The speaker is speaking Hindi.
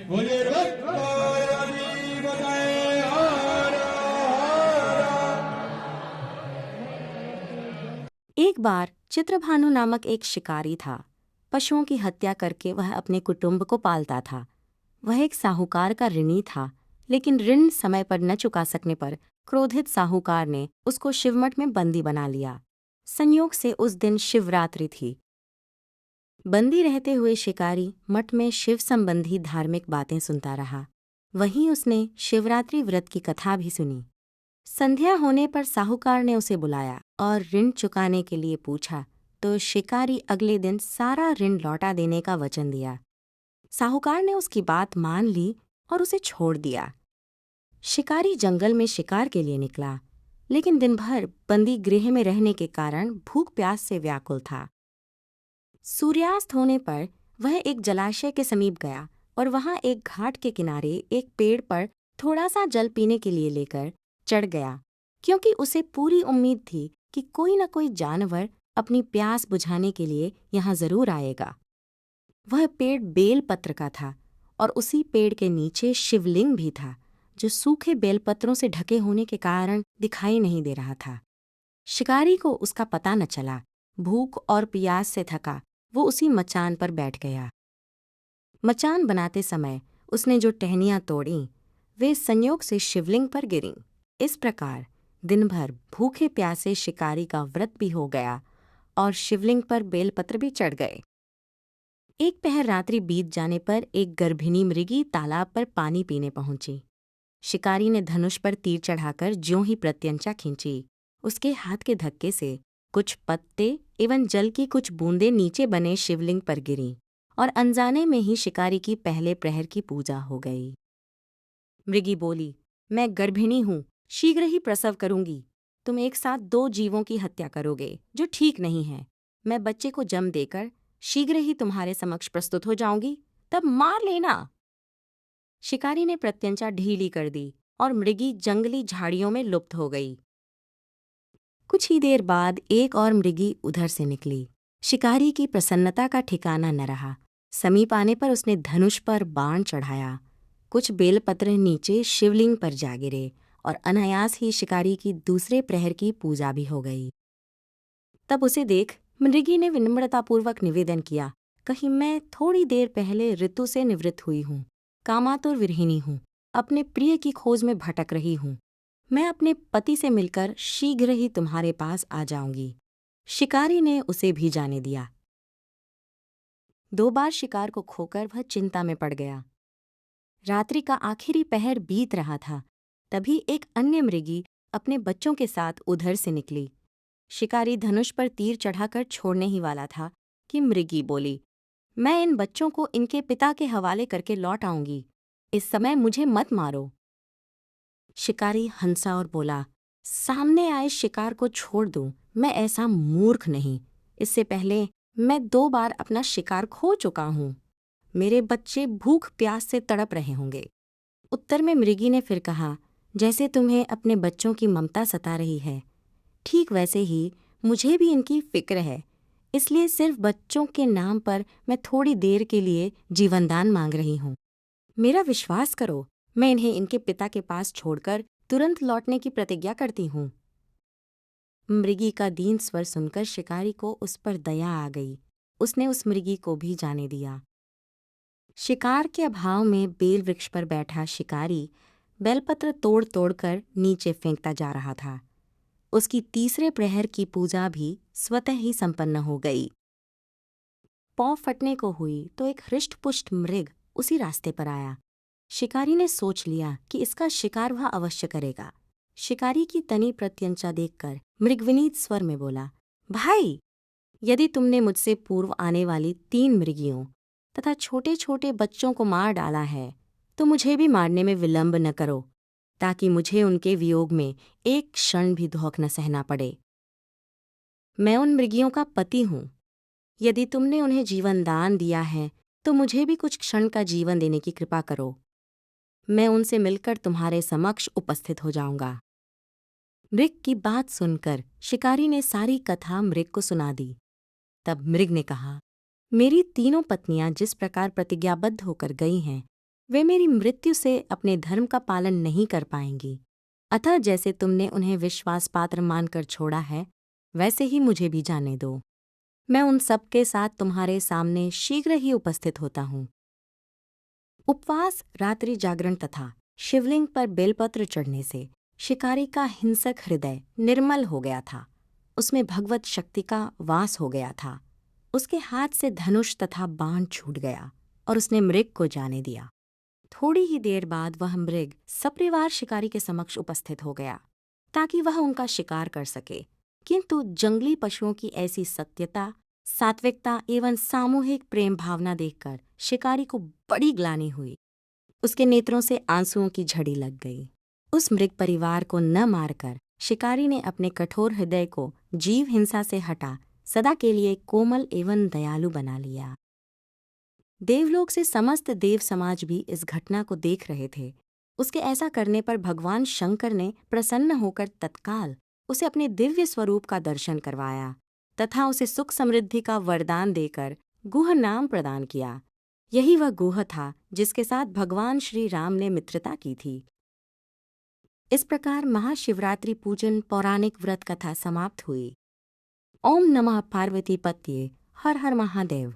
बोलिए भक्तों बताए हर हर। एक बार चित्रभानु नामक एक शिकारी था। पशुओं की हत्या करके वह अपने कुटुंब को पालता था। वह एक साहूकार का ऋणी था, लेकिन ऋण समय पर न चुका सकने पर क्रोधित साहूकार ने उसको शिवमठ में बंदी बना लिया। संयोग से उस दिन शिवरात्रि थी। बंदी रहते हुए शिकारी मठ में शिव संबंधी धार्मिक बातें सुनता रहा। वहीं उसने शिवरात्रि व्रत की कथा भी सुनी। संध्या होने पर साहूकार ने उसे बुलाया और ऋण चुकाने के लिए पूछा, तो शिकारी अगले दिन सारा ऋण लौटा देने का वचन दिया। साहूकार ने उसकी बात मान ली और उसे छोड़ दिया। शिकारी जंगल में शिकार के लिए निकला, लेकिन दिन भर बंदी गृह में रहने के कारण भूख प्यास से व्याकुल था। सूर्यास्त होने पर वह एक जलाशय के समीप गया और वहां एक घाट के किनारे एक पेड़ पर थोड़ा सा जल पीने के लिए लेकर चढ़ गया, क्योंकि उसे पूरी उम्मीद थी कि कोई न कोई जानवर अपनी प्यास बुझाने के लिए यहाँ जरूर आएगा। वह पेड़ बेलपत्र का था और उसी पेड़ के नीचे शिवलिंग भी था, जो सूखे बेलपत्रों से ढके होने के कारण दिखाई नहीं दे रहा था। शिकारी को उसका पता न चला। भूख और प्यास से थका वो उसी मचान पर बैठ गया। मचान बनाते समय उसने जो टहनियां तोड़ीं, वे संयोग से शिवलिंग पर गिरीं। इस प्रकार दिन भर भूखे प्यासे शिकारी का व्रत भी हो गया और शिवलिंग पर बेलपत्र भी चढ़ गए। एक पहर रात्रि बीत जाने पर एक गर्भिणी मृगी तालाब पर पानी पीने पहुंची। शिकारी ने धनुष पर तीर चढ़ाकर ज्यों ही प्रत्यंचा खींची, उसके हाथ के धक्के से कुछ पत्ते एवं जल की कुछ बूंदें नीचे बने शिवलिंग पर गिरीं और अनजाने में ही शिकारी की पहले प्रहर की पूजा हो गई। मृगी बोली, मैं गर्भिणी हूँ, शीघ्र ही प्रसव करूंगी। तुम एक साथ 2 जीवों की हत्या करोगे, जो ठीक नहीं है। मैं बच्चे को जन्म देकर शीघ्र ही तुम्हारे समक्ष प्रस्तुत हो जाऊंगी, तब मार लेना। शिकारी ने प्रत्यंचा ढीली कर दी और मृगी जंगली झाड़ियों में लुप्त हो गई। कुछ ही देर बाद एक और मृगी उधर से निकली। शिकारी की प्रसन्नता का ठिकाना न रहा। समीप आने पर उसने धनुष पर बाण चढ़ाया। कुछ बेलपत्र नीचे शिवलिंग पर जा गिरे और अनायास ही शिकारी की दूसरे प्रहर की पूजा भी हो गई। तब उसे देख मृगी ने विनम्रतापूर्वक निवेदन किया, कहीं मैं थोड़ी देर पहले ऋतु से निवृत्त हुई हूँ, कामातुर विरहिणी हूँ, अपने प्रिय की खोज में भटक रही हूँ। मैं अपने पति से मिलकर शीघ्र ही तुम्हारे पास आ जाऊंगी। शिकारी ने उसे भी जाने दिया। 2 बार शिकार को खोकर वह चिंता में पड़ गया। रात्रि का आखिरी पहर बीत रहा था, तभी एक अन्य मृगी अपने बच्चों के साथ उधर से निकली। शिकारी धनुष पर तीर चढ़ाकर छोड़ने ही वाला था कि मृगी बोली, मैं इन बच्चों को इनके पिता के हवाले करके लौट आऊंगी। इस समय मुझे मत मारो। शिकारी हंसा और बोला, सामने आए शिकार को छोड़ दूं, मैं ऐसा मूर्ख नहीं। इससे पहले मैं 2 बार अपना शिकार खो चुका हूं। मेरे बच्चे भूख प्यास से तड़प रहे होंगे। उत्तर में मृगी ने फिर कहा, जैसे तुम्हें अपने बच्चों की ममता सता रही है, ठीक वैसे ही मुझे भी इनकी फिक्र है। इसलिए सिर्फ बच्चों के नाम पर मैं थोड़ी देर के लिए जीवनदान मांग रही हूँ। मेरा विश्वास करो, मैं इन्हें इनके पिता के पास छोड़कर तुरंत लौटने की प्रतिज्ञा करती हूँ। मृगी का दीन स्वर सुनकर शिकारी को उस पर दया आ गई। उसने उस मृगी को भी जाने दिया। शिकार के अभाव में बेल वृक्ष पर बैठा शिकारी बेलपत्र तोड़ तोड़कर नीचे फेंकता जा रहा था। उसकी तीसरे प्रहर की पूजा भी स्वतः ही संपन्न हो गई। पौ फटने को हुई तो एक हृष्टपुष्ट मृग उसी रास्ते पर आया। शिकारी ने सोच लिया कि इसका शिकार वह अवश्य करेगा। शिकारी की तनी प्रत्यंचा देखकर मृग विनीत स्वर में बोला, भाई, यदि तुमने मुझसे पूर्व आने वाली 3 मृगियों तथा छोटे छोटे बच्चों को मार डाला है, तो मुझे भी मारने में विलंब न करो, ताकि मुझे उनके वियोग में एक क्षण भी दुख न सहना पड़े। मैं उन मृगियों का पति हूँ। यदि तुमने उन्हें जीवन दान दिया है, तो मुझे भी कुछ क्षण का जीवन देने की कृपा करो। मैं उनसे मिलकर तुम्हारे समक्ष उपस्थित हो जाऊंगा। मृग की बात सुनकर शिकारी ने सारी कथा मृग को सुना दी। तब मृग ने कहा, मेरी 3 पत्नियां जिस प्रकार प्रतिज्ञाबद्ध होकर गई हैं, वे मेरी मृत्यु से अपने धर्म का पालन नहीं कर पाएंगी। अतः जैसे तुमने उन्हें विश्वास पात्र मानकर छोड़ा है, वैसे ही मुझे भी जाने दो। मैं उन सब के साथ तुम्हारे सामने शीघ्र ही उपस्थित होता हूँ। उपवास, रात्रि जागरण तथा शिवलिंग पर बेलपत्र चढ़ने से शिकारी का हिंसक हृदय निर्मल हो गया था। उसमें भगवत शक्ति का वास हो गया था। उसके हाथ से धनुष तथा बाण छूट गया और उसने मृग को जाने दिया। थोड़ी ही देर बाद वह मृग सपरिवार शिकारी के समक्ष उपस्थित हो गया ताकि वह उनका शिकार कर सके। किंतु जंगली पशुओं की ऐसी सत्यता, सात्विकता एवं सामूहिक प्रेम भावना देखकर शिकारी को बड़ी ग्लानि हुई। उसके नेत्रों से आंसुओं की झड़ी लग गई। उस मृग परिवार को न मारकर शिकारी ने अपने कठोर हृदय को जीव हिंसा से हटा सदा के लिए कोमल एवं दयालु बना लिया। देवलोक से समस्त देव समाज भी इस घटना को देख रहे थे। उसके ऐसा करने पर भगवान शंकर ने प्रसन्न होकर तत्काल उसे अपने दिव्य स्वरूप का दर्शन करवाया तथा उसे सुख समृद्धि का वरदान देकर गुह नाम प्रदान किया। यही वह गुह था जिसके साथ भगवान श्री राम ने मित्रता की थी। इस प्रकार महाशिवरात्रि पूजन पौराणिक व्रत कथा समाप्त हुई। ओम नमः पार्वती पतये, हर हर महादेव।